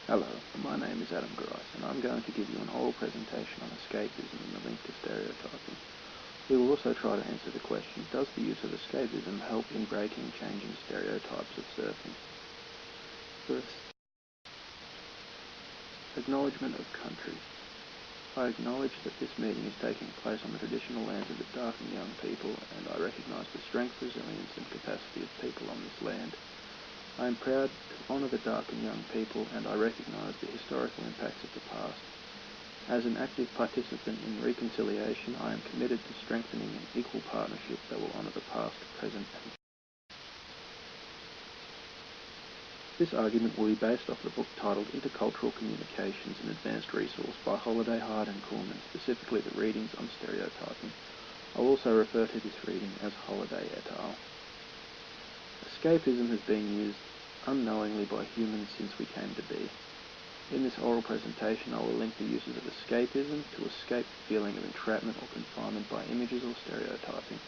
Hello, my name is Adam Grice, and I'm going to give you an oral presentation on escapism and the link to stereotyping. We will also try to answer the question, does the use of escapism help in breaking changing stereotypes of surfing? First, acknowledgement of country. I acknowledge that this meeting is taking place on the traditional lands of the dark and young people, and I recognise the strength, resilience and capacity of people on this land. I am proud to honour the dark and young people, and I recognise the historical impacts of the past. As an active participant in reconciliation, I am committed to strengthening an equal partnership that will honour the past, present and future. This argument will be based off the book titled Intercultural Communications, an Advanced Resource by Holliday, Hard and Kuhlman, specifically the readings on stereotyping. I'll also refer to this reading as Holliday et al. Escapism has been used unknowingly by humans since we came to be. In this oral presentation, I will link the uses of escapism to escape the feeling of entrapment or confinement by images or stereotyping.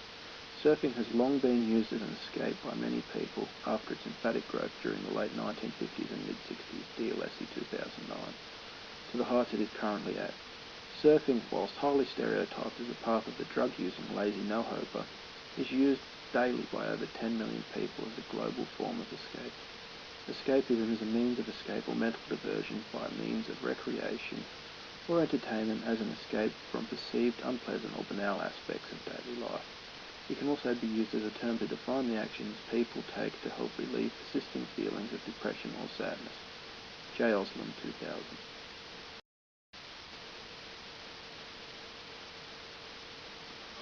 Surfing has long been used as an escape by many people after its emphatic growth during the late 1950s and mid-60s, DLSE 2009, to the heights it is currently at. Surfing, whilst highly stereotyped as a path of the drug-using lazy no-hoper, is used daily by over 10 million people as a global form of escape. Escapism is a means of escape or mental diversion by means of recreation or entertainment as an escape from perceived unpleasant or banal aspects of daily life. It can also be used as a term to define the actions people take to help relieve persisting feelings of depression or sadness. J. Osland, 2000.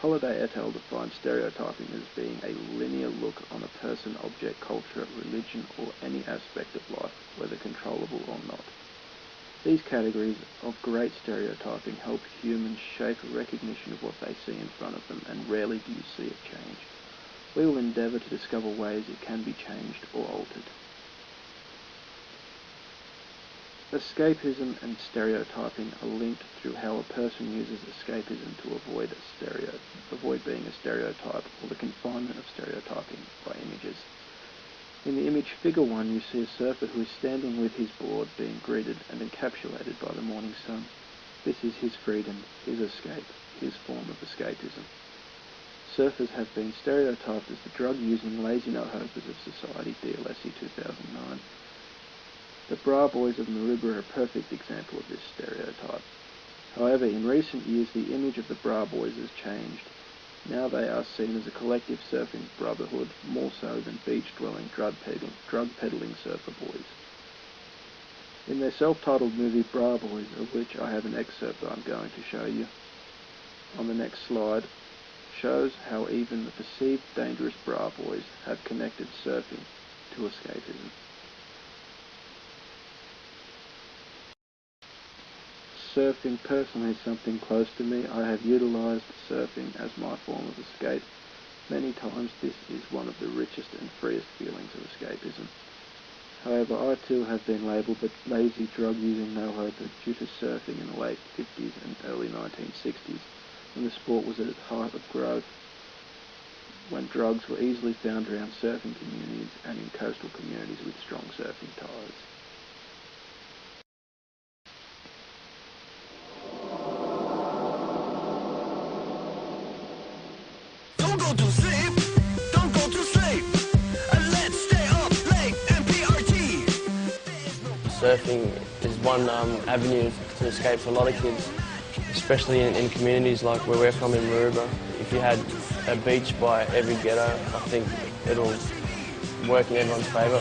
Holliday et al. Defines stereotyping as being a linear look on a person, object, culture, religion, or any aspect of life, whether controllable or not. These categories of great stereotyping help humans shape a recognition of what they see in front of them, and rarely do you see it change. We will endeavour to discover ways it can be changed or altered. Escapism and stereotyping are linked through how a person uses escapism to avoid being a stereotype or the confinement of stereotyping by images. In the image figure 1, you see a surfer who is standing with his board being greeted and encapsulated by the morning sun. This is his freedom, his escape, his form of escapism. Surfers have been stereotyped as the drug-using lazy no-hopers of society, DLSE 2009. The bra boys of Maroubra are a perfect example of this stereotype. However, in recent years the image of the bra boys has changed. Now they are seen as a collective surfing brotherhood, more so than beach-dwelling, drug-peddling surfer boys. In their self-titled movie Bra Boys, of which I have an excerpt that I'm going to show you on the next slide, shows how even the perceived dangerous bra boys have connected surfing to escapism. Surfing personally is something close to me. I have utilised surfing as my form of escape. Many times this is one of the richest and freest feelings of escapism. However, I too have been labelled the lazy drug-using no-hoper due to surfing in the late 50s and early 1960s, when the sport was at its height of growth, when drugs were easily found around surfing communities and in coastal communities with strong surfing ties. Surfing is one avenue to escape for a lot of kids, especially in communities like where we're from in Maroubra. If you had a beach by every ghetto, I think it'll work in everyone's favour.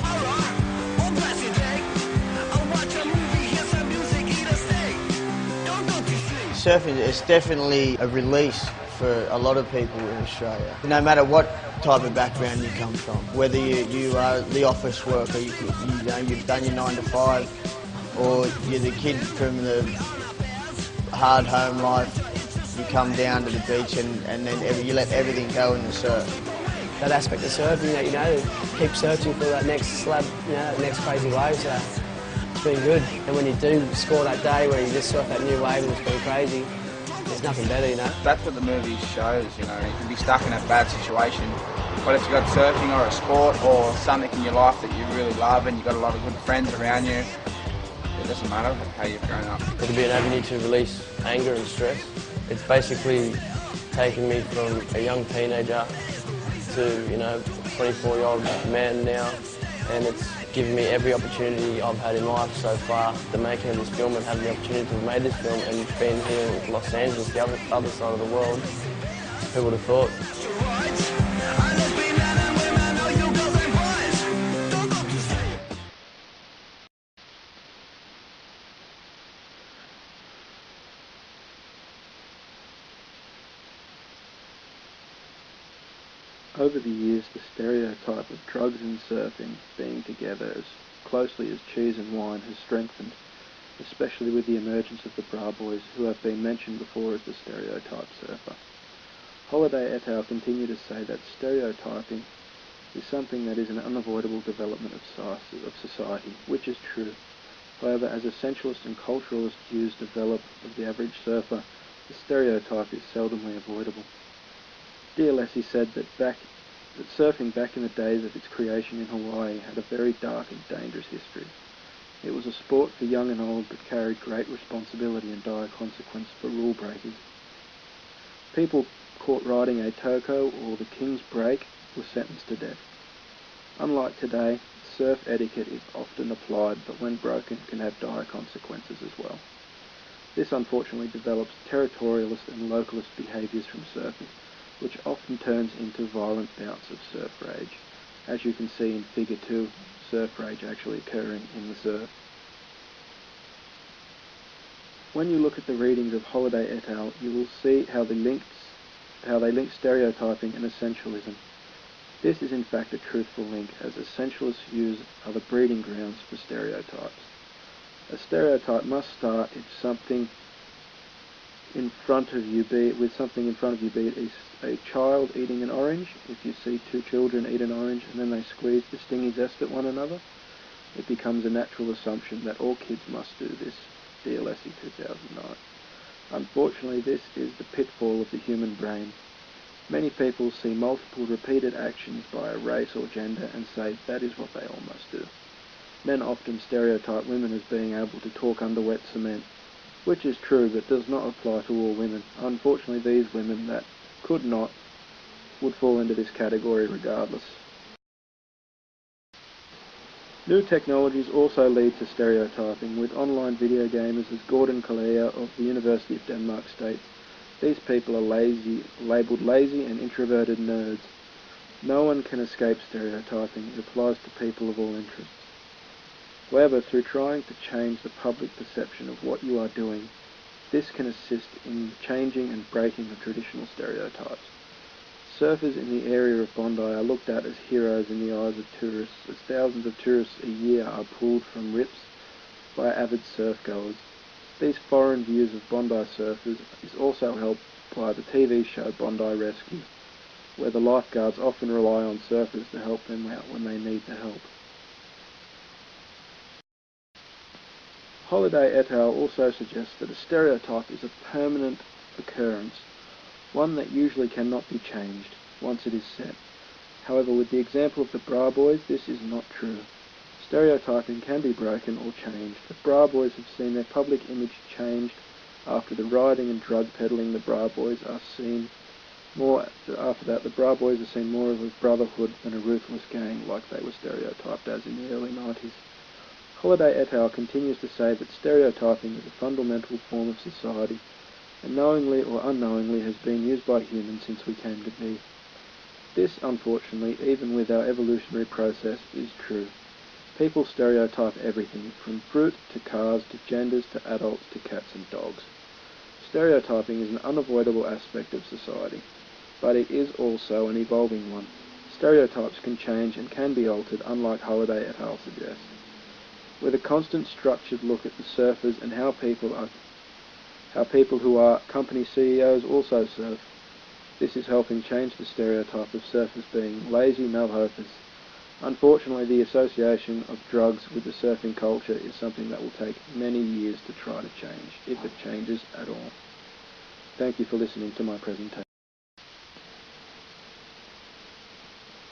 Surfing is definitely a release for a lot of people in Australia. No matter what type of background you come from, whether you are the office worker, you've done your 9 to 5, or you're the kid from the hard home life, you come down to the beach and then you let everything go in the surf. That aspect of surfing, you know, keep searching for that next slab, you know, that next crazy wave, so it's been good. And when you do score that day where you just surf that new wave and it's been crazy, there's nothing better, you know. That's what the movie shows, you know. You can be stuck in a bad situation, but if you've got surfing or a sport or something in your life that you really love and you've got a lot of good friends around you, doesn't matter how you've grown up. It could be an avenue to release anger and stress. It's basically taken me from a young teenager to, 24-year-old man now, and it's given me every opportunity I've had in life so far. The making of this film and having the opportunity to have made this film and being here in Los Angeles, the other side of the world, who would have thought? Over the years, the stereotype of drugs and surfing being together as closely as cheese and wine has strengthened, especially with the emergence of the bra boys, who have been mentioned before as the stereotype surfer. Holiday et al. Continue to say that stereotyping is something that is an unavoidable development of society, which is true. However, as essentialist and culturalist views develop of the average surfer, the stereotype is seldomly avoidable. Dialesi said that surfing back in the days of its creation in Hawaii had a very dark and dangerous history. It was a sport for young and old but carried great responsibility and dire consequence for rule breakers. People caught riding a toko or the king's break were sentenced to death. Unlike today, surf etiquette is often applied, but when broken can have dire consequences as well. This unfortunately develops territorialist and localist behaviours from surfing, which often turns into violent bouts of surf rage, as you can see in Figure 2, surf rage actually occurring in the surf. When you look at the readings of Holiday et al., you will see how they link stereotyping and essentialism. This is in fact a truthful link, as essentialist views are the breeding grounds for stereotypes. A stereotype must start if something in front of you, be it a child eating an orange. If you see two children eat an orange and then they squeeze the stingy zest at one another, it becomes a natural assumption that all kids must do this. DLSE 2009. Unfortunately, this is the pitfall of the human brain. Many people see multiple repeated actions by a race or gender and say that is what they all must do. Men often stereotype women as being able to talk under wet cement, which is true but does not apply to all women. Unfortunately, these women that could not would fall into this category regardless. New technologies also lead to stereotyping, with online video gamers as Gordon Kalea of the University of Denmark states, these people are labelled lazy and introverted nerds. No one can escape stereotyping. It applies to people of all interests. However, through trying to change the public perception of what you are doing, this can assist in changing and breaking the traditional stereotypes. Surfers in the area of Bondi are looked at as heroes in the eyes of tourists, as thousands of tourists a year are pulled from rips by avid surf-goers. These foreign views of Bondi surfers is also helped by the TV show Bondi Rescue, where the lifeguards often rely on surfers to help them out when they need the help. Holiday et al. Also suggests that a stereotype is a permanent occurrence, one that usually cannot be changed once it is set. However, with the example of the bra boys, this is not true. Stereotyping can be broken or changed. The bra boys have seen their public image changed after the riding and drug peddling. The bra boys are seen more after that. The bra boys are seen more of a brotherhood than a ruthless gang like they were stereotyped as in the early 90s. Holiday et al. Continues to say that stereotyping is a fundamental form of society, and knowingly or unknowingly has been used by humans since we came to be. This, unfortunately, even with our evolutionary process, is true. People stereotype everything, from fruit to cars to genders to adults to cats and dogs. Stereotyping is an unavoidable aspect of society, but it is also an evolving one. Stereotypes can change and can be altered, unlike Holiday et al. Suggests. With a constant structured look at the surfers and how people who are company CEOs also surf. This is helping change the stereotype of surfers being lazy no-hopers. Unfortunately, the association of drugs with the surfing culture is something that will take many years to try to change, if it changes at all. Thank you for listening to my presentation.